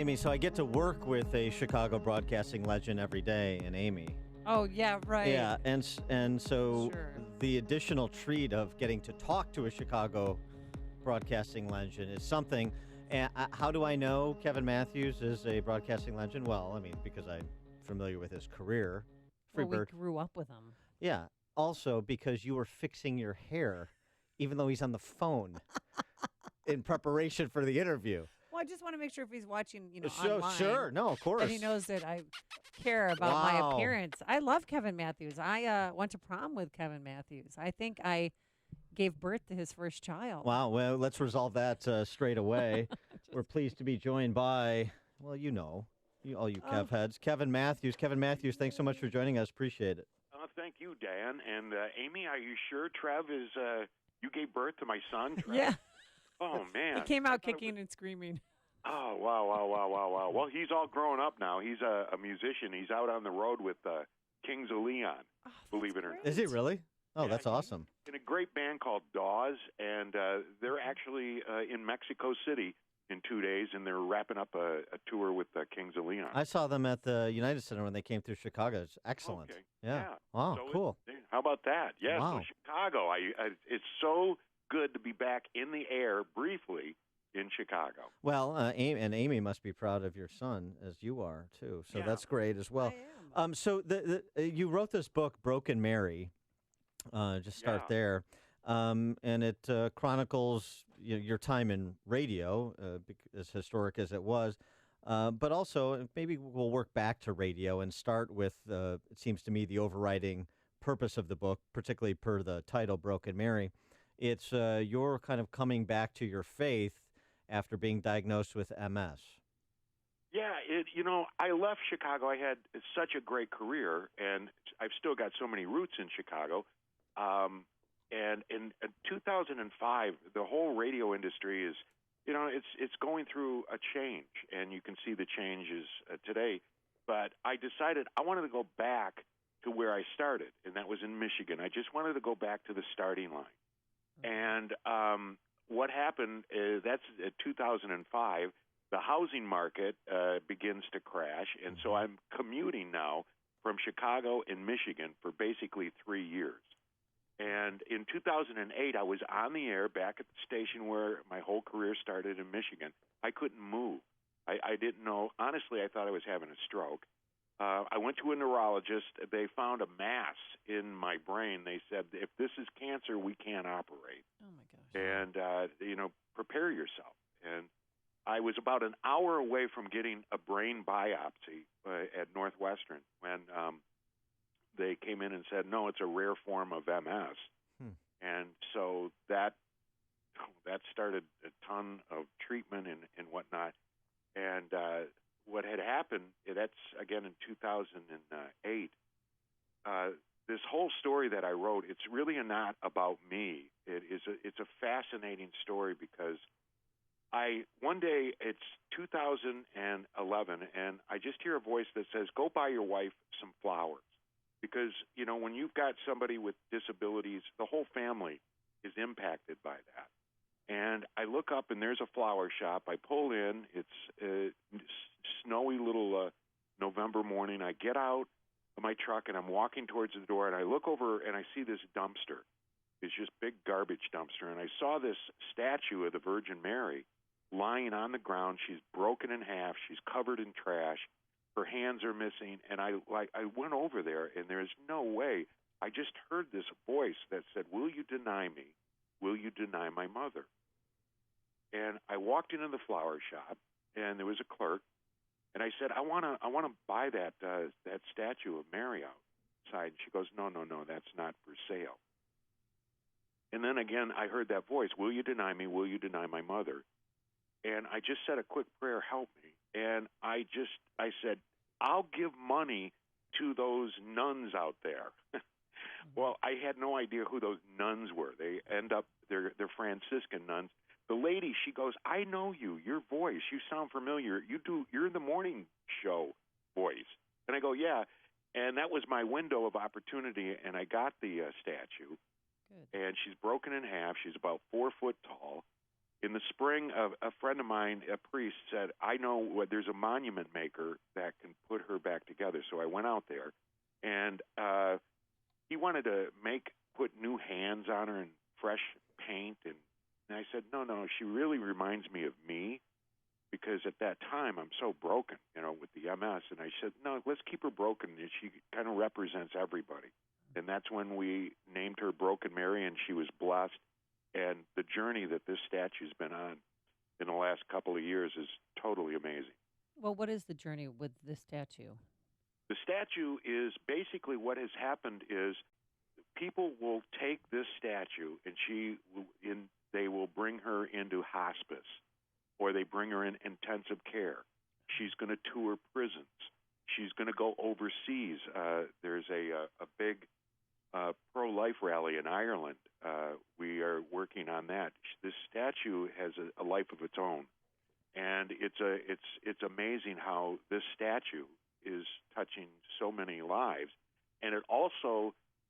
Amy, so I get to work with a Chicago broadcasting legend every day, and Amy. Oh, yeah, right. Yeah, and so Sure. the additional treat of getting to talk to a Chicago broadcasting legend is something. And how do I know Kevin Matthews is a broadcasting legend? Well, I mean, because I'm familiar with his career. Well, we Freebird. grew up with him. Yeah. Also, because you were fixing your hair, even though he's on the phone in preparation for the interview. Well, I just want to make sure if he's watching, Sure, online, sure. No, of course. that he knows that I care about my Wow. appearance. I love Kevin Matthews. I went to prom with Kevin Matthews. I think I gave birth to his first child. Wow. Well, let's resolve that straight away. We're pleased to be joined by, well, all you Kev heads, Kevin Matthews. Kevin Matthews, thanks so much for joining us. Appreciate it. Thank you, Dan. And Amy, are you sure Trev is, you gave birth to my son, Trev? Yeah. Oh, man. He came out kicking and screaming. Oh, wow. Well, he's all grown up now. He's a musician. He's out on the road with Kings of Leon, believe it or not. Is he really? Oh, Yeah, that's awesome. In a great band called Dawes, and they're actually in Mexico City in 2 days, and they're wrapping up a tour with Kings of Leon. I saw them at the United Center when they came through Chicago. It's excellent. Okay. Yeah. Wow, So cool. How about that? Yeah, Wow. so Chicago. It's so good to be back in the air briefly in Chicago. Well, Amy must be proud of your son, as you are, too. So Yeah. that's great as well. I am. So you wrote this book, Broken Mary. Just start Yeah. there. And it chronicles your time in radio, as historic as it was. But also, maybe we'll work back to radio and start with, it seems to me, the overriding purpose of the book, particularly per the title, Broken Mary. It's your kind of coming back to your faith after being diagnosed with MS. Yeah, I left Chicago. I had such a great career, and I've still got so many roots in Chicago. And in 2005, the whole radio industry is, it's going through a change, and you can see the changes today. But I decided I wanted to go back to where I started, and that was in Michigan. I just wanted to go back to the starting line. And what happened is that's 2005. The housing market begins to crash, and so I'm commuting now from Chicago and Michigan for basically 3 years. And in 2008, I was on the air back at the station where my whole career started in Michigan. I couldn't move. I didn't know. Honestly, I thought I was having a stroke. I went to a neurologist. They found a mass in my brain. They said, if this is cancer, we can't operate. Oh, my gosh. And, prepare yourself. And I was about an hour away from getting a brain biopsy at Northwestern when they came in and said, no, it's a rare form of MS. And so that started a ton of treatment and whatnot. And what had happened, that's again in 2008, this whole story that I wrote, it's really not about me. It's a fascinating story because one day, it's 2011, and I just hear a voice that says, go buy your wife some flowers. Because, when you've got somebody with disabilities, the whole family is impacted by that. And I look up, and there's a flower shop. I pull in. It's a snowy little November morning. I get out of my truck, and I'm walking towards the door, and I look over, and I see this dumpster. It's just big garbage dumpster. And I saw this statue of the Virgin Mary lying on the ground. She's broken in half. She's covered in trash. Her hands are missing. And I went over there, and there's no way. I just heard this voice that said, will you deny me? Will you deny my mother? And I walked into the flower shop, and there was a clerk. And I said, I want to buy that statue of Mary outside. And she goes, no, that's not for sale. And then again, I heard that voice, will you deny me? Will you deny my mother? And I just said a quick prayer, help me. And I said, I'll give money to those nuns out there. Well, I had no idea who those nuns were. They're Franciscan nuns. The lady, she goes, I know you, your voice, you sound familiar. You're the morning show voice. And I go, yeah. And that was my window of opportunity, and I got the statue. Good. And she's broken in half. She's about 4 foot tall. In the spring, a friend of mine, a priest, said, I know there's a monument maker that can put her back together. So I went out there, and he wanted to put new hands on her and fresh paint. And I said, no, she really reminds me of me, because at that time I'm so broken, with the MS. And I said, no, let's keep her broken. And she kind of represents everybody. And that's when we named her Broken Mary, and she was blessed. And the journey that this statue's been on in the last couple of years is totally amazing. Well, what is the journey with this statue? The statue is basically what has happened is people will take this statue and they will bring her into hospice, or they bring her in intensive care. She's going to tour prisons. She's going to go overseas. There's a big pro-life rally in Ireland. We are working on that. This statue has a life of its own, and it's amazing how this statue is touching so many lives, and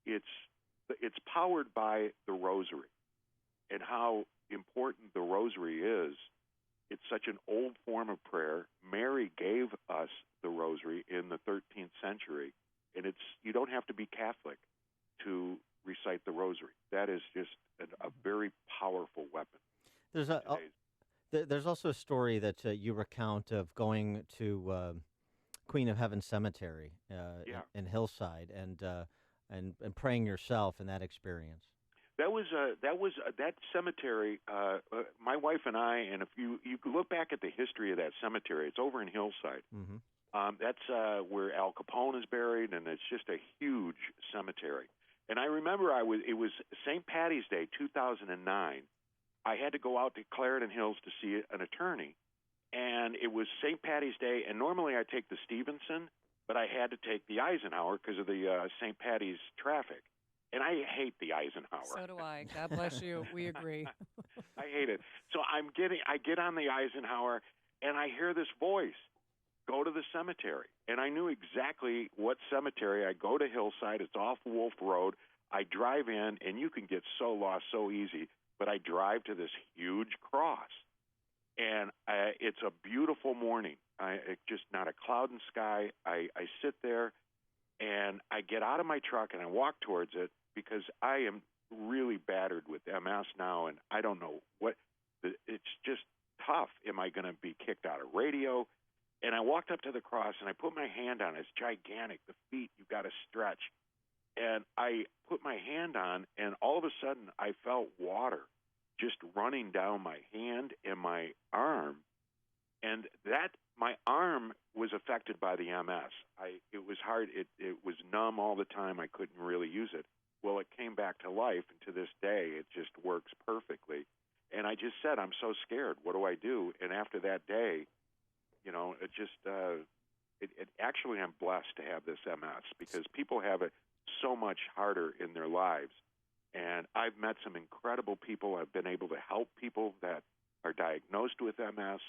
it's powered by the Rosary, and how important the Rosary is. It's such an old form of prayer. Mary gave us the Rosary in the 13th century, and you don't have to be Catholic to recite the Rosary. That is just a very powerful weapon. There's also a story that you recount of going to Queen of Heaven Cemetery in Hillside and praying yourself in that experience. That cemetery. My wife and I, and if you look back at the history of that cemetery, it's over in Hillside. Mm-hmm. That's where Al Capone is buried, and it's just a huge cemetery. And I remember it was St. Patty's Day, 2009. I had to go out to Clarendon Hills to see an attorney, and it was St. Patty's Day. And normally I take the Stevenson, but I had to take the Eisenhower because of the St. Patty's traffic. And I hate the Eisenhower. So do I. God bless you. We agree. I hate it. So I get on the Eisenhower, and I hear this voice, go to the cemetery. And I knew exactly what cemetery. I go to Hillside. It's off Wolf Road. I drive in, and you can get so lost so easy. But I drive to this huge cross. And it's a beautiful morning. Just not a cloud in the sky. I sit there, and I get out of my truck, and I walk towards it, because I am really battered with MS now, and I don't know it's just tough. Am I going to be kicked out of radio? And I walked up to the cross, and I put my hand on it. It's gigantic. The feet, you've got to stretch. And I put my hand on, and all of a sudden I felt water just running down my hand and my arm. And my arm was affected by the MS. It was hard. It was numb all the time. I couldn't really use it. Well, it came back to life, and to this day, it just works perfectly. And I just said, I'm so scared. What do I do? And after that day, it just actually, I'm blessed to have this MS, because people have it so much harder in their lives. And I've met some incredible people. I've been able to help people that are diagnosed with MS.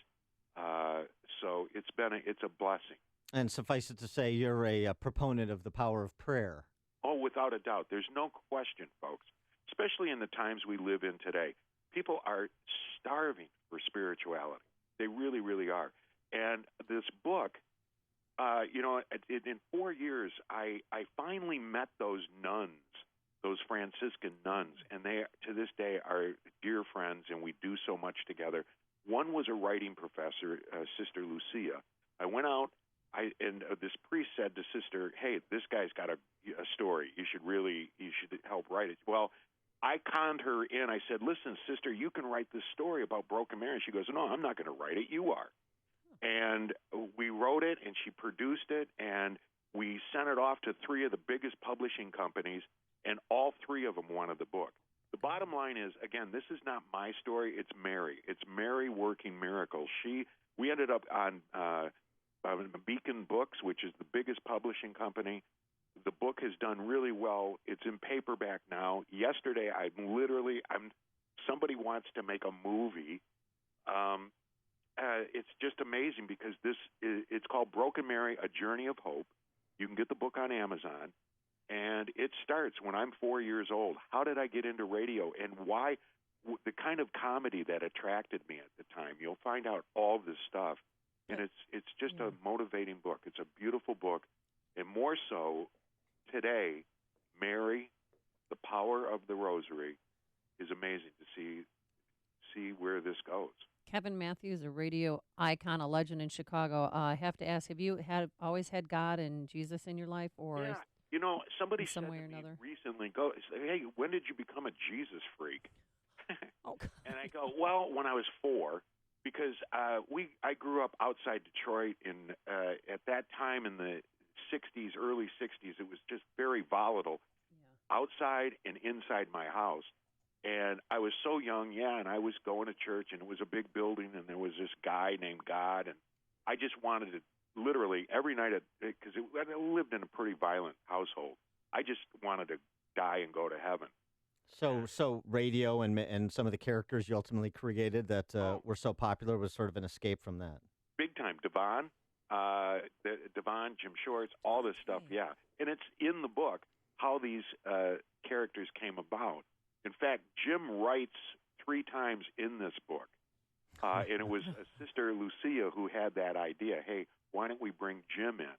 So it's a blessing. And suffice it to say, you're a proponent of the power of prayer. Oh, without a doubt. There's no question, folks, especially in the times we live in today. People are starving for spirituality. They really, really are. And this book, in 4 years, I finally met those nuns, those Franciscan nuns, and they, to this day, are dear friends, and we do so much together. One was a writing professor, Sister Lucia. I went out, and this priest said to Sister, hey, this guy's got a story. You should help write it. Well, I conned her in. I said, listen, Sister, you can write this story about Broken Mary. She goes, no, I'm not going to write it. You are. And we wrote it, and she produced it, and we sent it off to 3 of the biggest publishing companies, and all 3 of them wanted the book. The bottom line is, again, this is not my story. It's Mary. It's Mary working miracles. We ended up on Beacon Books, which is the biggest publishing company. The book has done really well. It's in paperback now. Yesterday, somebody wants to make a movie. It's just amazing, because it's called Broken Mary, A Journey of Hope. You can get the book on Amazon. And it starts when I'm 4 years old. How did I get into radio, and why the kind of comedy that attracted me at the time. You'll find out all this stuff, and it's just a motivating book. It's a beautiful book, and more so today, Mary, the power of the Rosary, is amazing to see where this goes. Kevin Mattews, a radio icon, a legend in Chicago. I have to ask: have you always had God and Jesus in your life, or Yeah, somebody said some to way or me another? recently, "Hey, when did you become a Jesus freak?" Oh, God. And I go, "Well, when I was 4, because I grew up outside Detroit, and at that time in the '60s, early '60s, it was just very volatile, outside and inside my house." And I was so young, and I was going to church, and it was a big building, and there was this guy named God, and I just wanted to literally every night, because I lived in a pretty violent household, I just wanted to die and go to heaven. So radio and some of the characters you ultimately created that were so popular was sort of an escape from that. Big time. Devon, Jim Shorts, all this stuff, yeah. And it's in the book how these characters came about. In fact, Jim writes 3 times in this book, and it was Sister Lucia who had that idea. Hey, why don't we bring Jim in?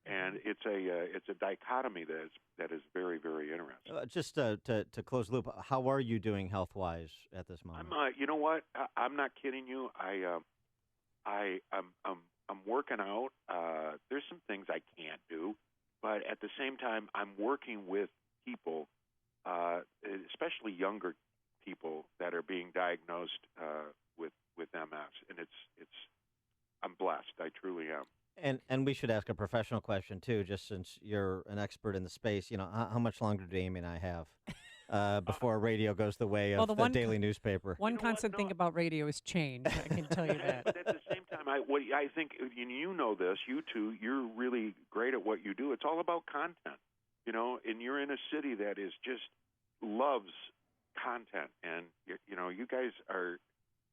And it's a dichotomy that is very, very interesting. Just to close the loop, how are you doing health-wise at this moment? You know what? I'm not kidding you. I'm working out. There's some things I can't do, but at the same time, I'm working with people, especially younger people that are being diagnosed with MS, and I'm blessed. I truly am. And we should ask a professional question too, just since you're an expert in the space. How much longer do Amy and I have before radio goes the way of the daily newspaper? One constant thing about radio is change. I can tell you that. But at the same time, I think you know this. You two, you're really great at what you do. It's all about content, and you're in a city that just loves content, and you guys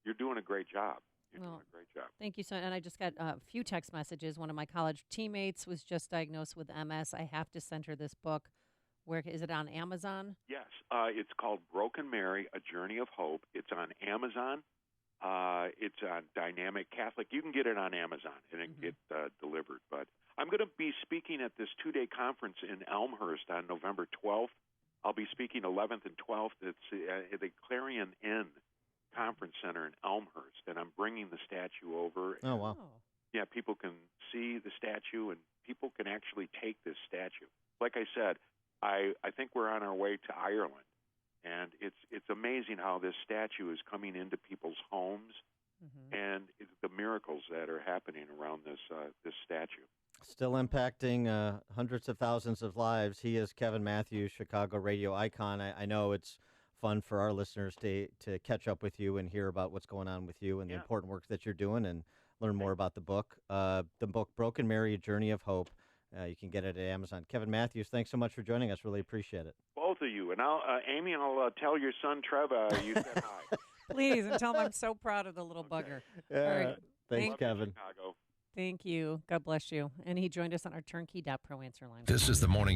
you're doing a great job. You're doing a great job. Thank you, son. And I just got a few text messages. One of my college teammates was just diagnosed with MS. I have to send her this book. Where is it on Amazon? Yes, it's called Broken Mary: A Journey of Hope. It's on Amazon. It's on Dynamic Catholic. You can get it on Amazon and it can get delivered. But I'm going to be speaking at this 2-day conference in Elmhurst on November 12th. I'll be speaking 11th and 12th. It's at the Clarion Inn Conference Center in Elmhurst, and I'm bringing the statue over. Oh, wow. Yeah, people can see the statue, and people can actually take this statue. Like I said, I think we're on our way to Ireland, and it's amazing how this statue is coming into people's homes, and the miracles that are happening around this statue. Still impacting hundreds of thousands of lives. He is Kevin Mattews, Chicago radio icon. I know it's fun for our listeners to catch up with you and hear about what's going on with you and the important work that you're doing and learn more about the book. The book, Broken Mary, A Journey of Hope. You can get it at Amazon. Kevin Mattews, thanks so much for joining us. Really appreciate it. Both of you. And Amy, I'll tell your son, Trevor, you said hi. Please, and tell him I'm so proud of the little bugger. Yeah, All right. Thanks, Kevin. Chicago. Thank you. God bless you. And he joined us on our turnkey.pro answer line. This is the morning.